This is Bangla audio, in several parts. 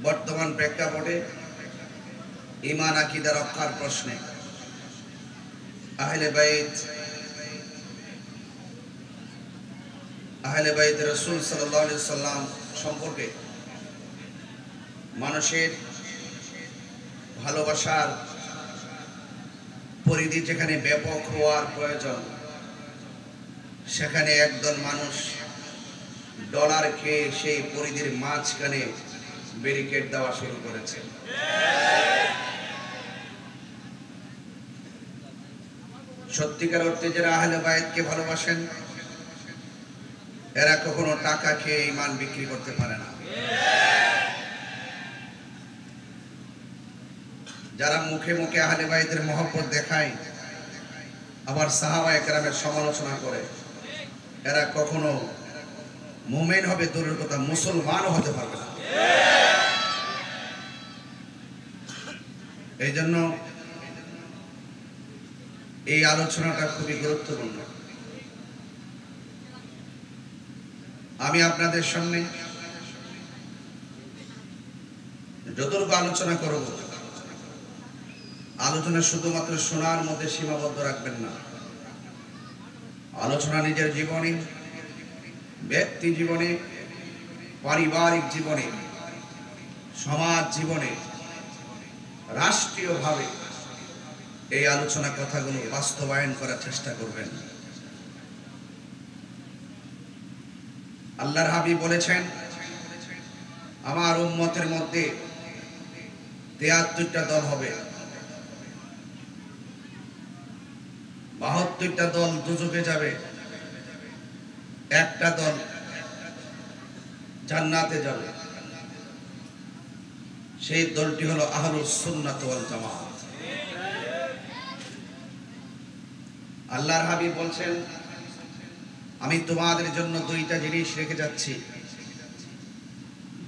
বর্তমান প্রেক্ষাপটে ঈমান আকীদা রক্ষার প্রশ্নে আহলে বাইত রাসূল সাল্লাল্লাহু আলাইহি সাল্লাম সম্পর্কে মানুষের ভালোবাসার পরিধি যেখানে ব্যাপক হওয়ার প্রয়োজন, সেখানে একদল মানুষ ডলার খেয়ে সেই পরিধির মাঝখানে ব্যারিকেড দেওয়া শুরু করেছে। সত্যিকার অর্থে যারা আহলে বাইতকে ভালোবাসেন, এরা কখনো টাকা খেয়ে ঈমান বিক্রি করতে পারে না। যারা মুখে মুখে আহলে বাইতের মহব্বত দেখায়, আবার সাহাবায়ে কেরামের সমালোচনা করে, এরা কখনো মুমিন হবে দূরের কথা, মুসলমানও হতে পারবে না। এই জন্য এই আলোচনাটা খুবই গুরুত্বপূর্ণ। আমি আপনাদের সামনে যতটুকু আলোচনা করব, আলোচনা শুধুমাত্র শোনার মধ্যে সীমাবদ্ধ রাখবেন না। আলোচনা নিজের জীবনে, ব্যক্তি জীবনে, পারিবারিক জীবনে, সমাজ জীবনে, রাষ্ট্রীয়ভাবে এই আলোচনা কথাগুলো বাস্তবায়ন করার চেষ্টা করবেন। আল্লাহর হাবিব বলেছেন, আমার উম্মতের মধ্যে ৭৩টা দল হবে, ৭২টা দল দুজকে যাবে, একটা দল জান্নাতে যাবে। সেই দলটি হলো আহলুস সুন্নাত ওয়াল জামাত। আল্লাহর হাবিব বলছেন, আমি তোমাদের জন্য দুইটা জিনিস রেখে যাচ্ছি,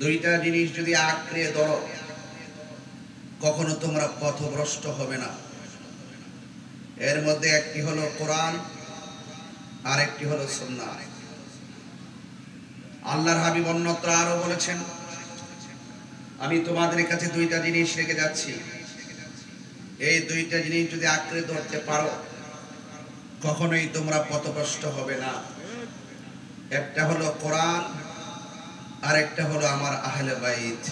দুইটা জিনিস যদি আঁকড়ে ধরো, কখনো তোমরা পথভ্রষ্ট হবে না। এর মধ্যে একটি হলো কোরআন, আর একটি হলো সুন্নাহ। আল্লাহর হাবিব অন্যত্র আরো বলেছেন, আমি তোমাদের কাছে দুইটা জিনিস রেখে যাচ্ছি, এই দুইটা জিনিস যদি আঁকড়ে ধরতে পারো, কখনোই তোমরা পথভ্রষ্ট হবে না। একটা হলো কোরআন, আর একটা হলো আমার আহলে বাইত।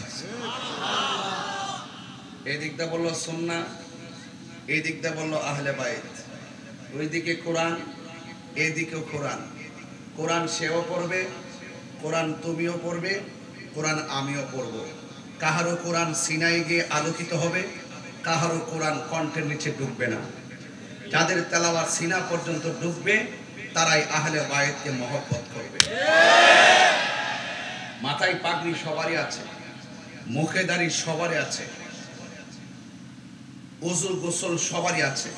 এই দিকটা বললো সুন্নাহ, এই দিকটা বললো আহলে বাইত। ওইদিকে কোরআন, এইদিকেও কোরআন। কোরআন সেও পড়বে, কোরআন তুমিও পড়বে, কোরআন আমিও পড়ব। কাহারও কোরআন সিনায় গিয়ে আলোকিত হবে, কাহারও কোরআন কণ্ঠের নিচে ডুববে না। যাদের তেলাওয়াত সিনা পর্যন্ত ডুববে, তারাই আহলে বাইতকে মহব্বত করবে। মাথায় পাগড়ি সবারই আছে, মুখে দাড়ি সবারই আছে, ওযু গোসল সবারই আছে,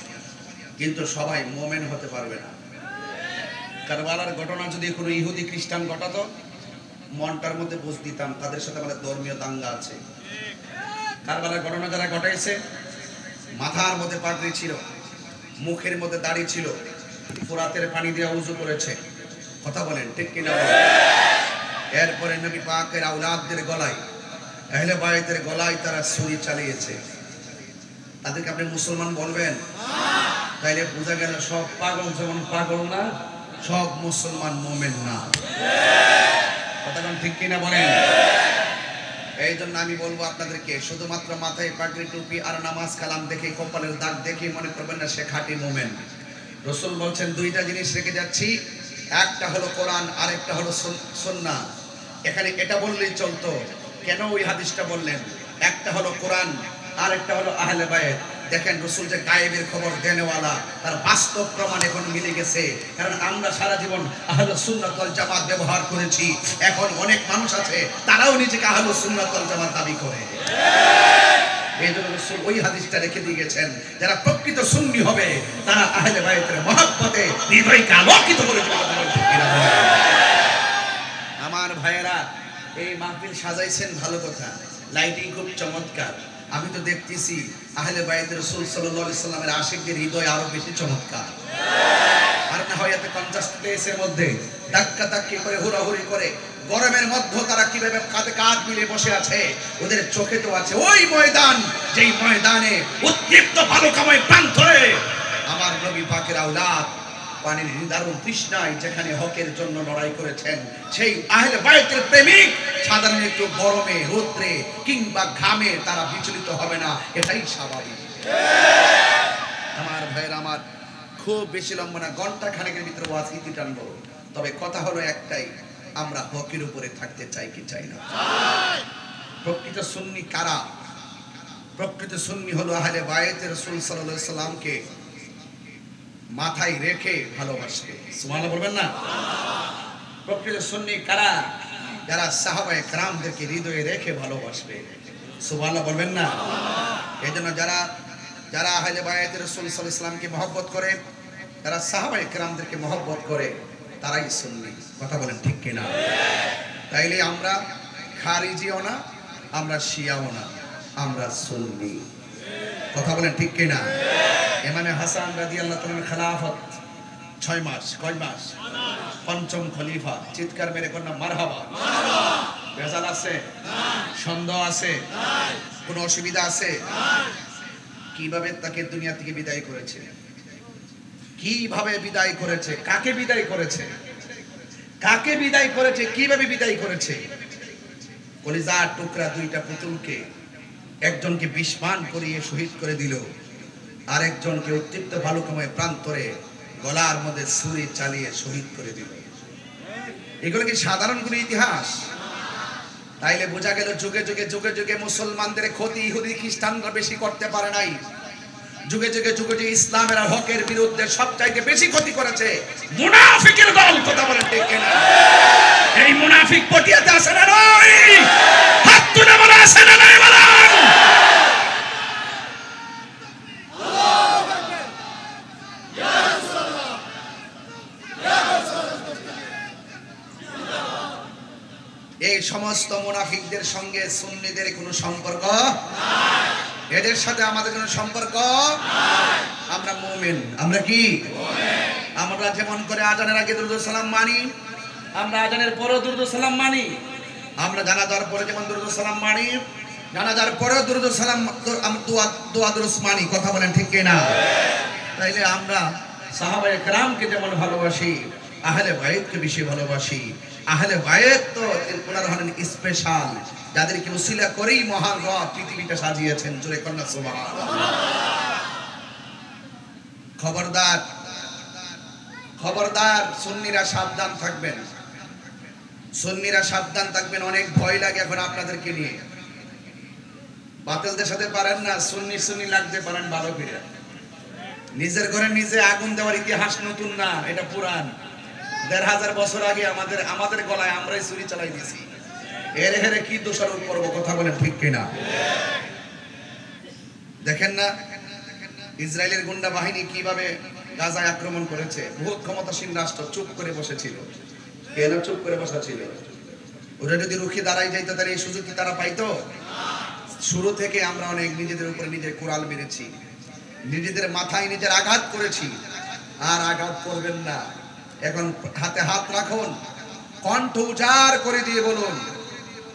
কিন্তু সবাই মুমিন হতে পারবে না। কারবালার ঘটনা যদি কোনো ইহুদি খ্রিস্টান ঘটাতো, মনটার মধ্যে বুঝ দিতাম তাদের সাথে আমাদের ধর্মীয় দাঙ্গা আছে। কারবালার ঘটনা যারা ঘটাইছে, মাথার মধ্যে পাগড়ি ছিল, মুখের মধ্যে দাড়ি ছিল, ফোরাতের পানি দিয়ে ওযু করেছে। কথা বলেন ঠিক কিনা বলেন? এরপরে নবী পাকের আওলাদদের গলায়, আহলে বাইতের গলায় তারা ছুরি চালিয়েছে। তাদেরকে আপনি মুসলমান বলবেন? তাইলে বোঝা গেল সব পাগল যেমন পাগল না, সব মুসলমান মুমিন না। কথা ঠিক কিনা বলেন? এই জন্য আমি বলবো আপনাদেরকে, শুধুমাত্র মাথায় পাগড়ি টুপি আর নামাজ কালাম দেখে, কপালের দাগ দেখে মনে করবেন না সে খাঁটি মুমিন। রাসূল বলছেন, দুইটা জিনিস রেখে যাচ্ছি, একটা হলো কোরআন, আর একটা হলো সুন্নাহ। এখানে এটা বললেই চলতো, কেন ওই হাদিসটা বললেন? একটা হলো কোরআন, আর একটা হলো আহলে বাইত। দেখেন রাসূল যে গায়েবের খবর দেনেওয়ালা, তার বাস্তব প্রমাণ এখন মিলে গেছে। কারণ আমরা সারা জীবন আহলুস সুন্নাত ওয়াল জামাত ব্যবহার করেছি, এখন অনেক মানুষ আছে তারাও নিজেকে আহলুস সুন্নাত ওয়াল জামাত দাবি করে। এই জন্য রাসূল ওই হাদিসটা রেখে দিয়ে গেছেন, যারা প্রকৃত সুন্নি হবে তারা আহলে বাইতের মহব্বতে হৃদয়কে আলোকিত করে তুলবে। আমার ভাইয়েরা, এই মাহফিল সাজাইছেন ভালো কথা, লাইটিং খুব চমৎকার। আমি তো দেখতেছি আহলে বাইতের রাসূল সাল্লাল্লাহু আলাইহি সাল্লামের আশিকদের হৃদয় আরো বেশি চমৎকার। আর না হয় এত 50 প্লেসের মধ্যে ধাক্কা ধাক্কি করে হুড়াহুড়ি করে গরমের মধ্যে তারা কিভাবে কাঁধে কাঁধ মিলে বসে আছে, ওদের চোখে তো আছে ওই ময়দান, যেই ময়দানে উদ্দীপ্ত বালুকাময় প্রান্তরে আমার নবী পাকের আওলাদ পানির নিদারুণ তৃষ্ণায় যেখানে হকের জন্য লড়াই করেছেন, সেই আহলে বায়তের প্রেমিক সাধারণ একটু গরমে রৌদ্রে কিংবা ঘামে তারা বিচলিত হবে না, এটাই স্বাভাবিক। আমার ভাইয়ের, আমার খুব বেশি লম্বা না, ঘন্টা খানেকের ভিতরে ওয়াজ ইতি টানবো। তবে কথা হলো একটাই, আমরা হকের উপরে থাকতে চাই কি চাই না? প্রকৃত সুন্নি কারা? প্রকৃত সুন্নি হলো আহলে বায়তের রাসূল সাল্লাল্লাহু আলাইহি সাল্লামকে মাথায় রেখে ভালোবাসবে। সুবহানাল্লাহ বলবেন না? প্রকৃত সুন্নি কারা? যারা সাহাবায়ে কেরামদেরকে হৃদয়ে রেখে ভালোবাসবে। সুবহানাল্লাহ বলবেন না? এইজন্য যারা যারা আহলে বায়তের রাসূল সাল্লাল্লাহু আলাইহি সাল্লামকে মহব্বত করে, যারা সাহাবায়ে কেরামদেরকে মহব্বত করে, তারাই সুন্নি। কথা বলেন ঠিক কিনা? তাইলে আমরা খারিজিও না, আমরা শিয়াও না, আমরা সুন্নি। কথা বলেন ঠিক কিনা? ইমামে হাসান রাদিয়াল্লাহু তাআলার খেলাফত 6 মাস। কয় মাস? পঞ্চম খলিফা। চিৎকার মেরে কোন না মারহাবা। ভেজাল আছে? সন্দেহ আছে? কোনো অসুবিধা আছে? কিভাবে তাকে দুনিয়া থেকে বিদায় করেছে, কিভাবে বিদায় করেছে, কাকে বিদায় করেছে, কাকে বিদায় করেছে, কিভাবে বিদায় করেছে। কলিজার টুকরা দুইটা পুতুলকে একজনকে বিস্মান করিয়ে শহীদ করে দিল, আরেকজনকে উত্তপ্ত বালুকাময় প্রান্তরে গলার মধ্যে ছুরি চালিয়ে শহীদ করে দিল। এগুলো কি সাধারণ কোনো ইতিহাস? তাইলে বোঝা গেল যুগে যুগে যুগে যুগে মুসলমানদের ক্ষতি ইহুদি খ্রিস্টানরা বেশি করতে পারে নাই। যুগে যুগে যুগে যুগে ইসলামের আর হকের বিরুদ্ধে সবচাইতে বেশি ক্ষতি করেছে মুনাফিকের দল। কথা বলেন ঠিক কিনা? এই মুনাফিক পটিয়াতে আছে না নয়? হাত তুলে বলে আছে না নয় বলেন? এই সমস্ত মুনাফিকদের সঙ্গে সুন্নিদের কোনো সম্পর্ক নাই, এদের সাথে আমাদের কোনো সম্পর্ক নাই। আমরা মুমিন। আমরা কি মুমিন? আমরা যেমন করে আজানের আগে দুরূদ সালাম মানি, আমরা আজানের পরেও দুরূদ সালাম মানি, আমরা জানাজার পরে যেমন দুরূদ সালাম মানি, জানাজার পরেও দুরূদ সালাম দোয়া দুরূদ মানি। কথা বলেন ঠিক কি না? তাইলে আমরা সাহাবায়ে কেরামকে যেমন ভালোবাসি, আহলে বায়তকে বেশি ভালোবাসি। আহলে বায়ত তো ওনারা হলেন স্পেশাল, যাদেরকে উসিলা করেই মহান রব পৃথিবীটা সাজিয়েছেন। জোরে কন্যা সুবহানাল্লাহ। খবরদার, খবরদার, সুন্নিরা সাবধান থাকবেন, সুন্নিরা সাবধান থাকবেন। অনেক ভয় লাগে এখন আপনাদেরকে নিয়ে। বাতিলদের সাথে পারেন না, সুন্নি সুন্নি লাগতে পারেন ভালো করে। নিজের ঘরে নিজে আগুন দেওয়ার ইতিহাস নতুন না, এটা পুরান। ১৫০০ বছর আগে আমাদের গলায় আমরাই ছুরি চালাই দিয়েছি। এর হেরে কি দোষারোপ করবো? কথা বলেন ঠিক কিনা? দেখেন না ইসরায়েলের গুন্ডা বাহিনী কিভাবে গাজায় আক্রমণ করেছে। বহুত ক্ষমতাসীন রাষ্ট্র চুপ করে বসেছিল। কেন চুপ করে বসা ছিল? ওরা যদি রুখে দাঁড়াই যাইতো তাহলে এই সুযোগ কি তারা পাইতো? শুরু থেকে আমরা অনেক নিজেদের উপরে নিজের কোরাল মেরেছি, নিজেদের মাথায় নিজের আঘাত করেছি। আর আঘাত করবেন না। এখন হাতে হাত রাখুন, কণ্ঠ উজাড় করে দিয়ে বলুন,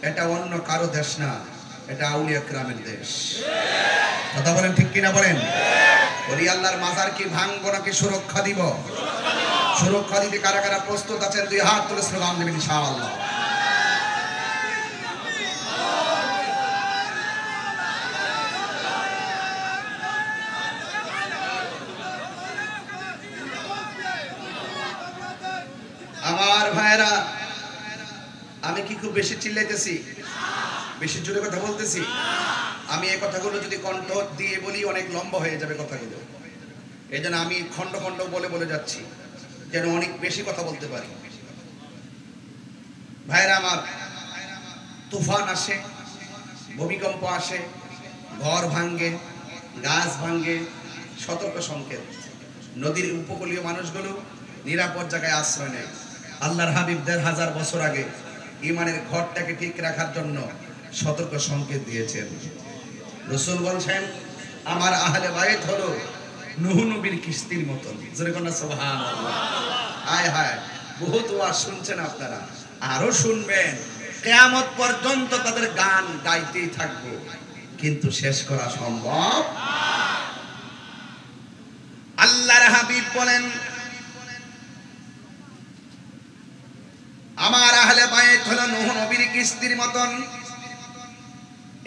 এটা অন্য কারো দেশ না, এটা আউলিয়া কেরামের দেশ। কথা বলেন ঠিক কিনা বলেন? বলি আল্লাহর মাজার কি ভাঙবো নাকি সুরক্ষা দিব? সুরক্ষা দিতে কারা কারা প্রস্তুত আছেন? দুই হাত তুলে স্লোগান দেবেন ইনশাআল্লাহ। আমার ভাইরা, আমি কি খুব বেশি চিল্লাইতেছি? বেশি জোরে কথা বলতেছি? আমি এই কথাগুলো যদি কণ্ঠ দিয়ে বলি অনেক লম্বা হয়ে যাবে কথাগুলো। এই জন্য আমি খণ্ড খণ্ড বলে বলে যাচ্ছি, যেন অনেক বেশি কথা বলতে পারি। ভাইরা আমার, তুফান আসে, ভূমিকম্প আসে, ঘর ভাঙ্গে, গাছ ভাঙ্গে, সতর্ক সংকেত। নদীর উপকূলীয় মানুষগুলো নিরাপদ জায়গায় আশ্রয় নেয়। আল্লাহর হাবিব ১৫০০ বছর আগে ইমানের ঘরটাকে ঠিক রাখার জন্য সতর্ক সংকেত দিয়েছেন। রাসূল বলছেন, আমার আহলে বায়ত হলো নূহ নবীর কিস্তির মতন। জোরে কোন সুবহানাল্লাহ। হায় হায়, বহুত ওয়াজ শুনছেন আপনারা, আরো শুনবেন, কিয়ামত পর্যন্ত তাদের গান গাইতেই থাকবো, কিন্তু শেষ করা সম্ভব। আল্লাহর হাবিব বলেন, আমার আহলে বাইত হলো নূহ নবীর কিস্তির মতন।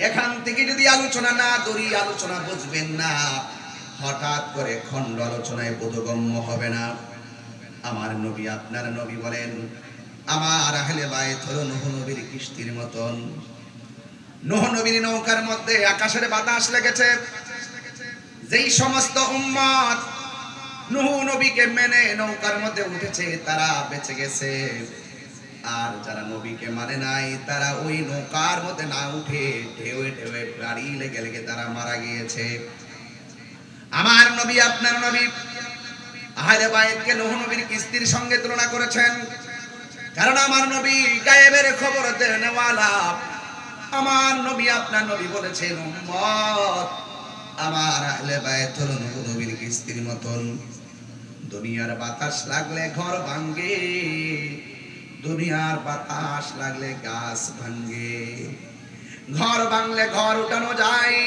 এখান থেকে যদি আলোচনা না ধরি, আলোচনা বুঝবেন না, হঠাৎ করে খণ্ড আলোচনায় বোধগম্য হবে না। আমার নবী, আপনার নবী বলেন, আমার আহলে বাইত হলো নূহ নবীর কিস্তির মতন। নূহ নবীর নৌকার মধ্যে আকাশের বাতাস লেগেছে। যেই সমস্ত উম্মত নূহ নবীকে মেনে নৌকার মধ্যে উঠেছে তারা বেঁচে গেছে, আর যারা নবীকে মানে নাই তারা ওই নৌকার মধ্যে না উঠে ঢেউয়ে ঢেউয়ে গাড়ি লেগে লেগে তারা মারা গিয়েছে। আমার নবী, আপনার নবী আহলে বাইতকে নূহ নবীর কিস্তির সঙ্গে তুলনা করেছেন, কারণ আমার নবী গায়েবের খবর দেনেওয়ালা। আমার নবী, আপনার নবী বলেছেন, উম্মত আমার আহলে বাইত হলো নূহ নবীর কিস্তির মতন। দুনিয়ার বাতাস লাগলে ঘর ভাঙ্গে, দুনিয়ার বাতাস লাগলে গাছ ভাঙ্গে। ঘর ভাঙলে ঘর উঠানো যায়,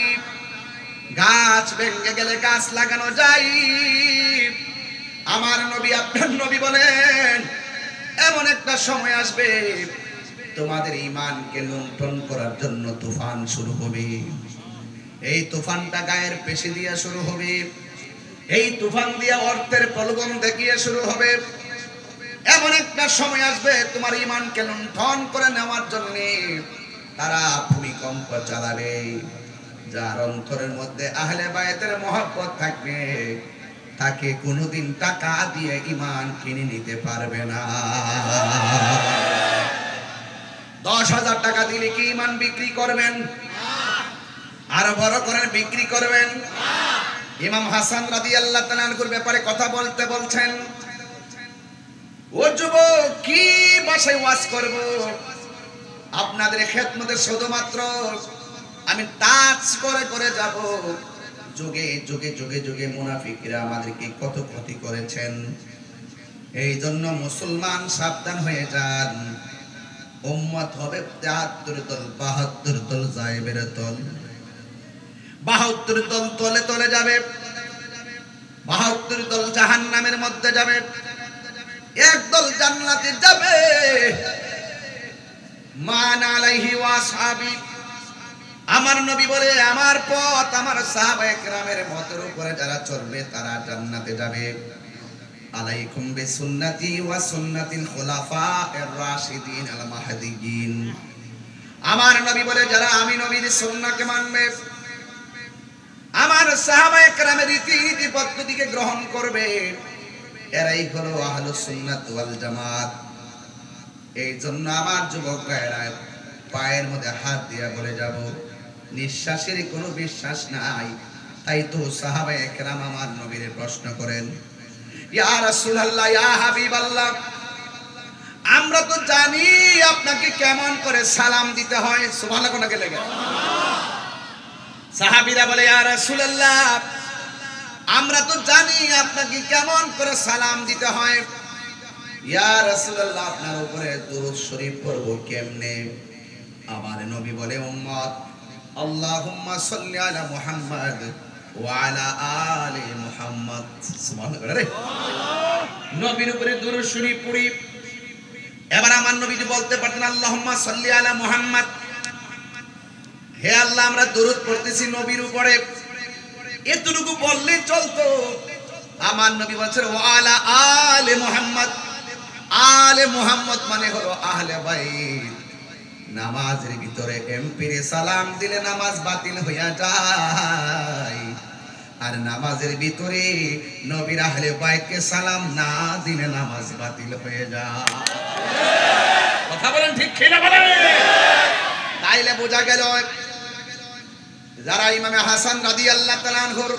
গাছ ভেঙে গেলে গাছ লাগানো যায়। আমার নবী, আপনার নবী বলেন, এমন একটা সময় আসবে তোমাদের ঈমানকে লুণ্ঠন করার জন্য তুফান শুরু হবে। এই তুফানটা গায়ের পেশি দিয়ে শুরু হবে, এই তুফান দিয়ে অর্থের প্রলোভন দেখিয়ে শুরু হবে। এমন একটা সময় আসবে তোমার ঈমানকে লুণ্ঠন করে নেওয়ার জন্য তারা ভূমিকম্প চালাবে। যার অন্তরের মধ্যে আহলে বাইতের মহব্বত থাকবে, তাকে কোনোদিন টাকা দিয়ে ঈমান কিনে নিতে পারবে না। 10,000 টাকা দিলে কি ঈমান বিক্রি করবেন? আরো বড় করেন, বিক্রি করবেন? ইমাম হাসান রাদিয়াল্লাহু তাআলা আনহুর ব্যাপারে কথা বলতে বলছেন, ও যুবক, কি ভাষায় ওয়াজ করব? আপনাদের খেদমতে শুধুমাত্র আমি টাচ করে করে যাব। যুগে যুগে যুগে যুগে মুনাফিকরা আমাদেরকে কত ক্ষতি করেছেন। এই জন্য মুসলমান সাবধান হয়ে যান। উম্মত হবে 73 দল, 72 দল যায়েবের দল। 72 দল তলে তলে যাবে, 72 দল জাহান্নামের মধ্যে যাবে, একদল জান্নাতে যাবে। মান আলাইহি ওয়া আসহাবি, আমার নবী বলে, আমার পথ আমার সাহাবায়ে কেরামের মতের উপরে যারা চলবে তারা জান্নাতে যাবে। আলাইকুম বিসুন্নতি ওয়া সুন্নাতিল খুলাফায়ে রাশিদিন আল মাহদিয়িন। আমার নবী বলে, যারা আমি নবীর সুন্নাহকে মানবে, আমার সাহাবায়ে কেরামের রীতি পদ্ধতিকে গ্রহণ করবে, এরাই হলো আহলুস সুন্নাত ওয়াল জামাত। এই জন্য আমার যুবক ভাইরা পায়ের মধ্যে হাত দিয়ে বলে যাব, নিঃশ্বাসের কোনো বিশ্বাস নাই। তাই তো সাহাবায়ে কেরাম আমার নবীর প্রশ্ন করেন, ইয়া রাসূলুল্লাহ, ইয়া হাবিবাল্লাহ, আমরা তো জানি আপনাকে কেমন করে সালাম দিতে হয়। সুবহানাল্লাহ কোনাকে লেগে সাহাবীরা বলে, ইয়া রাসূলুল্লাহ, আমরা তো জানি আপনাকে কেমন করে সালাম দিতে হয়। ইয়া রাসূলুল্লাহ, আপনার উপরে দুরূদ শরীফ পড়ব কেমনে? আমার নবী বলে, উম্মত, আল্লাহুম্মা সাল্লি আলা মুহাম্মাদ ওয়া আলা আলি মুহাম্মাদ। সুবহানাল্লাহ। নবীর উপরে দুরূদ শরীফ পড়ি। এবার আমার নবী বলতে পারতেন, আল্লাহুম্মা সাল্লি আলা মুহাম্মাদ, হে আল্লাহ, আমরা দুরূদ পড়তেছি নবীর উপরে, এতটুকু বললেই চলতো। আমার নবী বলছেন, ওয়া আলা আলি মুহাম্মাদ। আলে মুহাম্মদ মানে হলো আহলে বাইত। নামাজের ভিতরে এমপিরে সালাম দিলে নামাজ বাতিল হইয়া যায়, আর নামাজের ভিতরে নবীর আহলে বাইতকে সালাম না দিলে নামাজ বাতিল হয়ে যায়। কথা বলেন ঠিক কিনা বলেন? তাইলে বোঝা গেল, যারা ইমামে হাসান রাদিয়াল্লাহু তাআলা আনহুর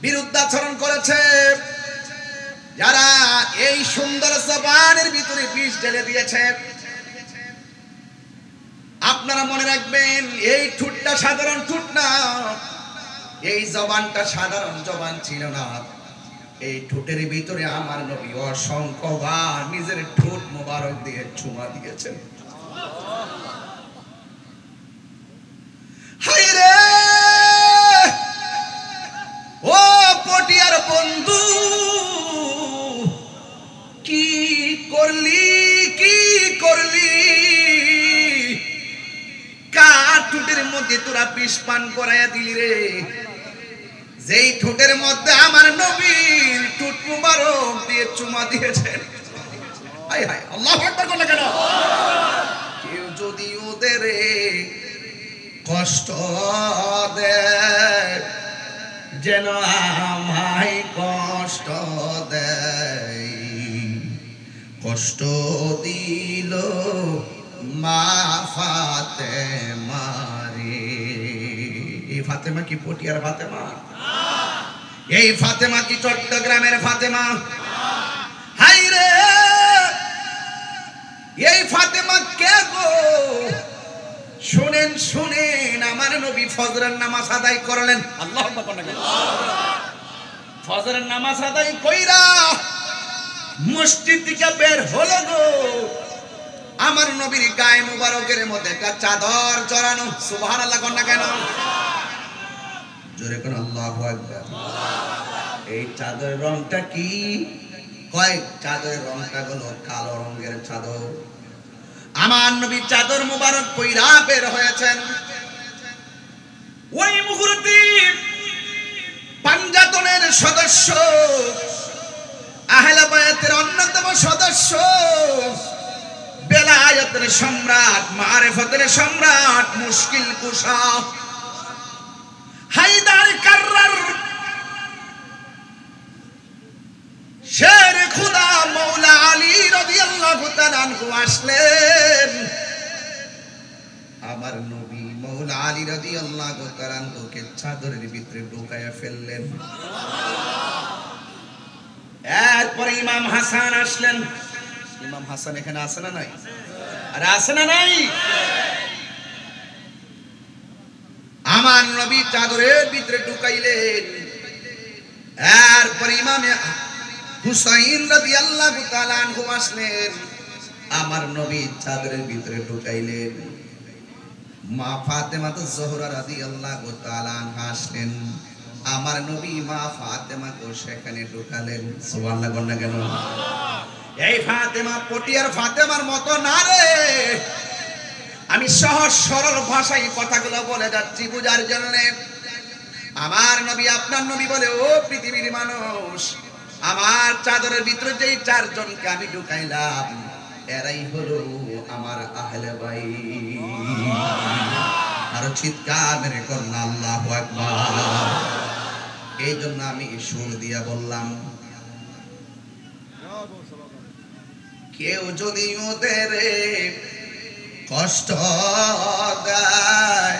বিরুদ্ধাচরণ করেছে, যারা এই সুন্দর জবানের ভিতরে বিষ ঢেলে দিয়েছে, আপনারা মনে রাখবেন, এই ঠুটটা সাধারণ ঠুট না, এই জবানটা সাধারণ জবান ছিল না। এই ঠোঁটের ভিতরে আমার নবী অসংখ্যবার নিজের ঠোঁট মোবারক দিয়ে চুমা দিয়েছেন। হায়রে ও পটিয়ার বন্ধু, কি করলি কি করলি? কার ঠোঁটের মধ্যে তোরা বিষ পান করাইয়া দিলি রে? যেই ঠোঁটের মধ্যে আমার নবীর ঠোঁট মুবারক দিয়ে চুমা দিয়েছেন। হায় হায়, আল্লাহু আকবার বলে কেন? কেউ যদি ওদের কষ্ট দেয়, যেন আমায় কষ্ট দেয়, কষ্ট দিল মা ফাতেমা রে। এই ফাতেমা কি পটিয়ার ফাতেমা? এই ফাতেমা কি চট্টগ্রামের ফাতেমা? হায়রে এই ফাতেমা কে গো? শুনেন শুনেন, আমার নবী ফজরের নামাজ আদায় করলেন। আল্লাহু আকবার। ফজরের নামাজ আদায় কইরা মসজিদ থেকে বের হলো গো, আমার নবীর গায়ে মুবারকের মধ্যে একটা চাদর জড়ানো। সুবহানাল্লাহ কন্যা কেন? জোরে কোন আল্লাহু আকবার। এই চাদরের রংটা কি? কয় চাদরের রংটা হলো কালো রঙের চাদর। আমার নবী চাদর মুবারক পইরা বের হয়েছেন। ওই মুহূর্তে পাঞ্জাতনের সদস্য, আহলে বায়াতের অন্যতম সদস্য, বেলায়েতের সম্রাট, মারিফতের সম্রাট, মুশকিল কুশা হায়দার কাররার শের খুদা মৌলা আলী রাদিয়াল্লাহু তাআলা আনহু আসলেন। আমার নবী মৌলা আলী রাদিয়াল্লাহু তাআলা আনহুকে চাদরের ভিতরে ঢুকায়া ফেললেন। এরপরে ইমাম হাসান আসলেন। ইমাম হাসান এখানে আছে না নাই? আরে আছে না নাই? আমার নবী চাদরের ভিতরে ঢুকাইলেন। এরপরে ইমাম হুসাইন রাদিয়াল্লাহু তাআলা আনহু আসলেন। আমার নবী চাদরের ভিতরে ঢুকাইলেন। মা ফাতেমা জোহরা রাদিয়াল্লাহু তাআলা আনহা আসলেন। আমার নবী মা ফাতেমাকে সেখানে ঢুকালেন। সুবহানাল্লাহ বলনা কেন? এই ফাতেমা পটিয়ার ফাতেমার মতো না রে। আমি সহজ সরল ভাষায় কথাগুলো বলে যাচ্ছি বুঝার জন্য। আমার নবী আপনার নবী বলে, ও পৃথিবীর মানুষ, আমার চাদরের ভিতরে যেই চারজনকে আমি ঢুকাইলাম, এরাই হলো আমার আহলে বাইত। আরো চিৎকার মেরে করুন আল্লাহু আকবার। এই জন্য আমি সুর দিয়া বললাম, কেউ যদি ওদের কষ্ট দেয়,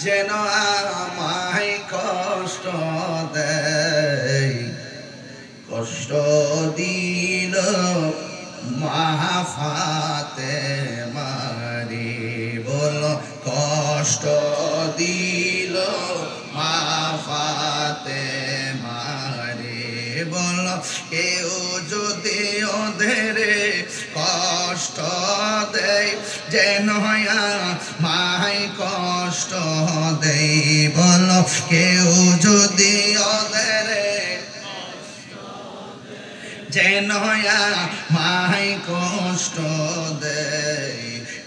যেন আমায় কষ্ট দেয়, কষ্ট দিল মা ফাতেমা রে। বলো কষ্ট দিল মা ফাতেমা রে। বলো কেউ যদি ওদের কষ্ট দেয়, যেন মাই কষ্ট দেয়। বলো কেউ যদি ওদের যেন মাই কষ্ট দেয়,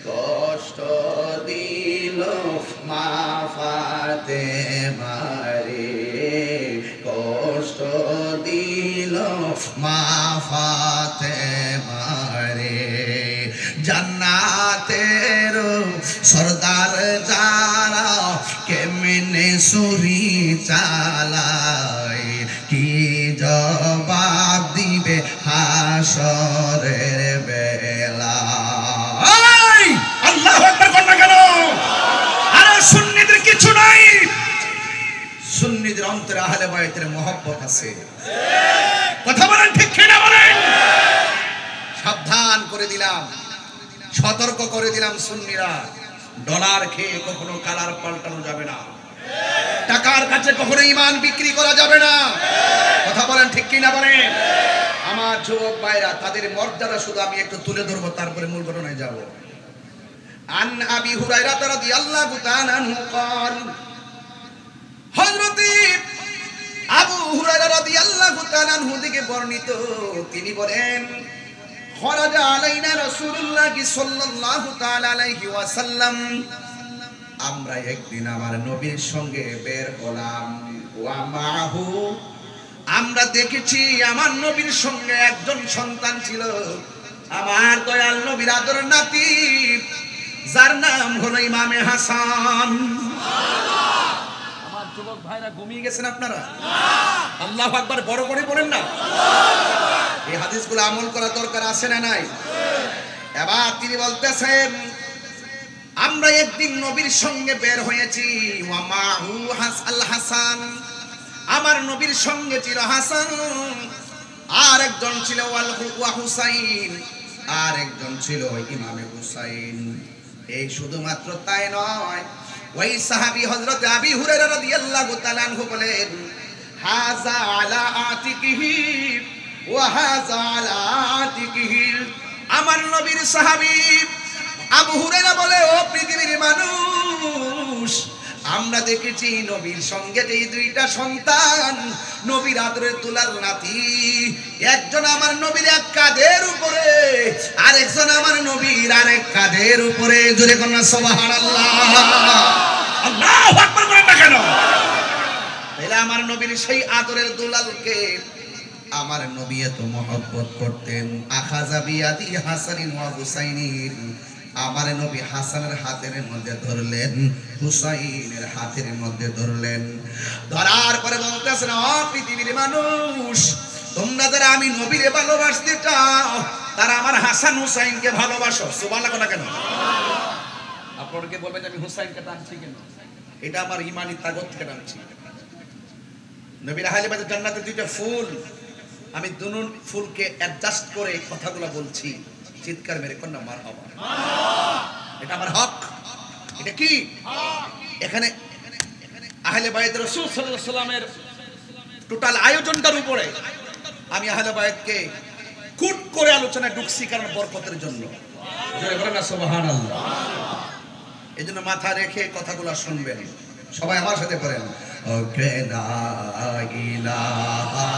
কষ্ট দিল মা ফাতেমা রে। কষ্ট দিল মা ফাতেমা রে। জান্নাতের সরদার যারা কেমনে সুরি চালায়, কি জবাব দিবে হাসরের বেলা? আল্লাহু আকবার বলনা কেন? আরে সুন্নিদের কিছু নাই। সুন্নিদের অন্তরে আহলে বায়তের মহব্বত আছে। কথা বলেন ঠিক কিনা বলেন? সাবধান করে দিলাম, সতর্ক করে দিলাম, সুন্নিরা ডলার খেয়ে কখনো কালার পাল্টানো যাবে না। টাকার কাছে কখনো ঈমান বিক্রি করা যাবে না। কথা বলেন ঠিক কি না বলেন? আমার যুবক ভাইরা, তাদের মর্যাদা শুধু আমি একটু তুলে ধরবো, তারপরে মূল ঘটনায় যাব। আন আবি হুরায়রা রাদিয়াল্লাহু তাআলা আনহু قال হযরত আবু হুরায়রা রাদিয়াল্লাহু তাআলা আনহু থেকে বর্ণিত, তিনি বলেন খরাজা আলাইনা রাসূলুল্লাহ সাল্লাল্লাহু তাআলা আলাইহি ওয়াসাল্লাম, আমরা একদিন আমার নবীর সঙ্গে বের হলাম। ওয়া মাহু, আমরা দেখেছি আমার নবীর সঙ্গে একজন সন্তান ছিল, আমার দয়াল নবীর আদর নাতি, যার নাম হলো ইমামে হাসান। আমার যুবক ভাইরা ঘুমিয়ে গেছেন আপনারা? আল্লাহু আকবার বড় করে বলেন না। এই হাদিসগুলো আমল করা দরকার আছে না নাই? এবার তিনি বলতেছেন, আমরা একদিন নবীর সঙ্গে বের হয়েছি। ওয়া মাহু আল হাসান, আমার নবীর সঙ্গে ছিল হাসান, আর একজন ছিল ওয়া হুসাইন, আর একজন ছিল ইমামে হুসাইন। এই শুধুমাত্র তাই নয়, ওই সাহাবী হযরত আবি হুরায়রা রাদিয়াল্লাহু তাআলা আনহু বলেন, হাযা আলা আতিকিহি ওয়া হাযা আলা আতিকিহি, আমার নবীর সাহাবী আবু হুরায়রা বলে, ও পৃথিবীর মানুষ, আমরা দেখেছি নবীর সঙ্গে যে দুইটা সন্তান, নবীর আদরের দুলাল নাতি, একজন আমার নবীর এক কাঁধের উপরে, আর একজন আমার নবীর আরেক কাঁধের উপরে। জোরে কন্যা সুবহানাল্লাহ। আল্লাহু আকবার বলেন না কেন? তাহলে আমার নবীর সেই আদরের দুলালকে আমার নবী এত মহব্বত করতেন। আখাযা বিয়াদি হাসানিন ওয়া হুসাইনিন, আমার নবী হাসানের হাতের মধ্যে ধরলেন, হুসাইনের হাতের মধ্যে ধরলেন। ধরার পরে বলতেছেন, ও পৃথিবীর মানুষ, তোমরা যারা আমি নবীরে ভালোবাসতে চাও, তারা আমার হাসান হুসাইনকে ভালোবাসো। সুবহানাল্লাহ না কেন? আপনাদেরকে বলবেন আমি হুসাইনকে টানছি কেন? এটা আমার ঈমানি তাগত থেকে টানছি। নবীর আহলে বাইত জান্নাতের দুইটা ফুল, আমি দুনুন ফুলকে অ্যাডজাস্ট করে কথাগুলো বলছি। চিৎকার মেরে কন্যা মারহাবা। এটা আমার হক। এটা কি এখানে আহলে বাইত রাসূল সাল্লাল্লাহু আলাইহি ওয়াসাল্লামের টোটাল আয়োজনটার উপরে আমি আহলে বাইতকে কুট করে আলোচনায় ঢুকছি, কারণ বরকতের জন্য। জোরে বলেন না সুবহানাল্লাহ। এজন্য মাথা রেখে কথাগুলো শুনবেন। সবাই আমার সাথে করেন, ওকে লা ইলাহা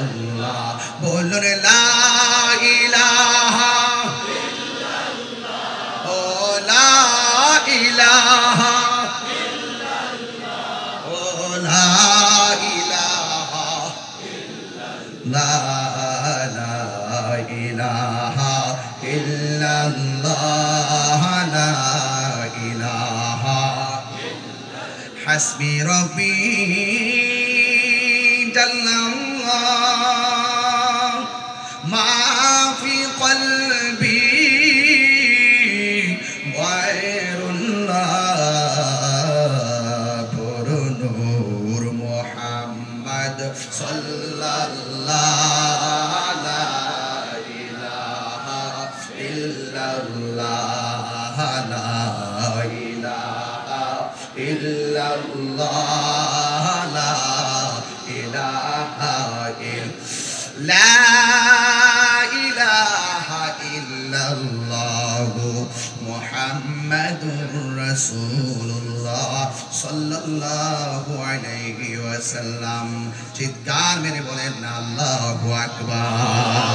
ইল্লাল্লাহ, বলুন লা ইলাহা ইল্লাল্লাহ, ও লা ইলাহা ইল্লাল্লাহ, ও লা ইলাহা ইল্লাল্লাহ, লা ইলাহা ইল্লাল্লাহ, লা ইলাহা হাসবি রব্বি জাল্লাল্লাহ মা ফি কলবি গায়রুল্লাহ, নূর মুহাম্মদ সাল্লাল্লাহু লা ইলাহা ইল্লাল্লাহ, লা ইলাহা ইল্লাল্লাহ, লা ইলাহা লা ইলাহা ইল্লাল্লাহ মুহাম্মাদুর রাসূলুল্লাহ সাল্লাল্লাহু আলাইহি ওয়াসাল্লাম। চিৎকার মেরে বলেন আল্লাহু আকবার।